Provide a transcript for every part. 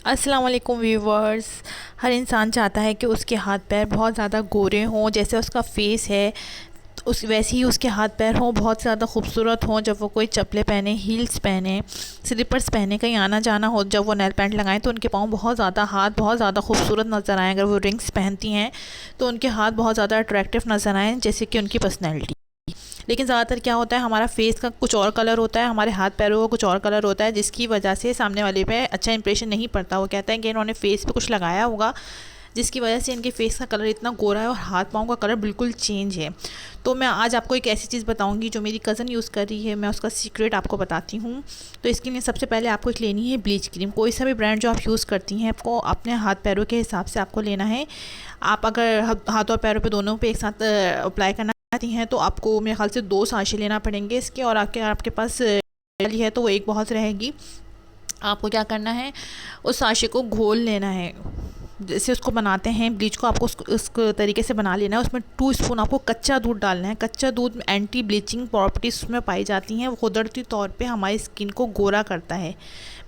अस्सलाम वालेकुम व्यूवर्स। हर इंसान चाहता है कि उसके हाथ पैर बहुत ज़्यादा गोरे हों, जैसे उसका फेस है उस वैसे ही उसके हाथ पैर हों, बहुत ज़्यादा खूबसूरत हों। जब वो कोई चप्पलें पहने, हील्स पहने, स्लीपर्स पहने कहीं आना जाना हो, जब वो नेल पेंट लगाएं तो उनके पाँव बहुत ज़्यादा हाथ बहुत ज़्यादा खूबसूरत नज़र आएँ। अगर वो रिंग्स पहनती हैं तो उनके हाथ बहुत ज़्यादा अट्रैक्टिव नज़र आएँ, जैसे कि उनकी पर्सनैलिटी। लेकिन ज़्यादातर क्या होता है, हमारा फेस का कुछ और कलर होता है, हमारे हाथ पैरों का कुछ और कलर होता है, जिसकी वजह से सामने वाले पे अच्छा इंप्रेशन नहीं पड़ता। वो कहते हैं कि इन्होंने फेस पे कुछ लगाया होगा, जिसकी वजह से इनके फेस का कलर इतना गोरा है और हाथ पाँव का कलर बिल्कुल चेंज है। तो मैं आज आपको एक ऐसी चीज़ बताऊंगी जो मेरी कज़न यूज़ कर रही है, मैं उसका सीक्रेट आपको बताती हूँ। तो इसके लिए सबसे पहले आपको एक लेनी है ब्लीच क्रीम। कोई सा भी ब्रांड जो आप यूज़ करती हैं, आपको अपने हाथ पैरों के हिसाब से आपको लेना है। आप अगर हाथ और पैरों पे दोनों पे एक साथ अप्लाई करना चाहती हैं तो आपको मेरे ख्याल से 2 साशे लेना पड़ेंगे इसके, और आपके पास वाली है तो वो एक बहुत रहेगी। आपको क्या करना है, उस साशे को घोल लेना है। जैसे उसको बनाते हैं ब्लीच को, आपको उस तरीके से बना लेना है। उसमें 2 स्पून आपको कच्चा दूध डालना है। कच्चा दूध में एंटी ब्लीचिंग प्रॉपर्टीज़ उसमें पाई जाती हैं। वो कुदरती तौर पे हमारी स्किन को गोरा करता है,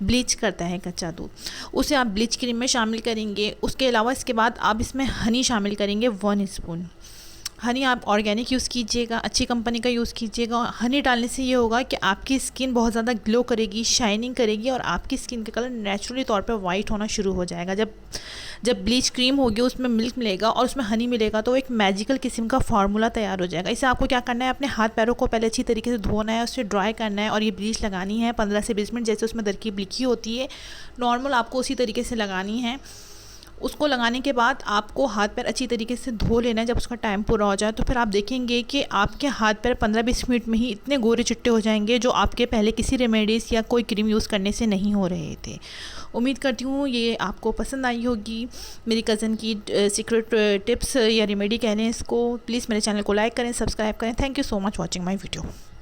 ब्लीच करता है कच्चा दूध। उसे आप ब्लीच क्रीम में शामिल करेंगे। उसके अलावा इसके बाद आप इसमें हनी शामिल करेंगे 1 स्पून। हनी आप ऑर्गेनिक यूज़ कीजिएगा, अच्छी कंपनी का यूज़ कीजिएगा। हनी डालने से ये होगा कि आपकी स्किन बहुत ज़्यादा ग्लो करेगी, शाइनिंग करेगी, और आपकी स्किन का कलर नेचुरली तौर पे वाइट होना शुरू हो जाएगा। जब जब ब्लीच क्रीम होगी, उसमें मिल्क मिलेगा और उसमें हनी मिलेगा, तो एक मैजिकल किस्म का फार्मूला तैयार हो जाएगा। इसे आपको क्या करना है, अपने हाथ पैरों को पहले अच्छी तरीके से धोना है, उससे ड्राई करना है और ये ब्लीच लगानी है 15 से 20 मिनट, जैसे उसमें तरकीब लिखी होती है नॉर्मल आपको उसी तरीके से लगानी है। उसको लगाने के बाद आपको हाथ पैर अच्छी तरीके से धो लेना है। जब उसका टाइम पूरा हो जाए तो फिर आप देखेंगे कि आपके हाथ पैर 15-20 मिनट में ही इतने गोरे चिट्टे हो जाएंगे, जो आपके पहले किसी रेमेडीज़ या कोई क्रीम यूज़ करने से नहीं हो रहे थे। उम्मीद करती हूँ ये आपको पसंद आई होगी, मेरी कज़न की सीक्रेट टिप्स या रेमेडी कह लें इसको। प्लीज़ मेरे चैनल को लाइक करें, सब्सक्राइब करें। Thank you so much watching my video.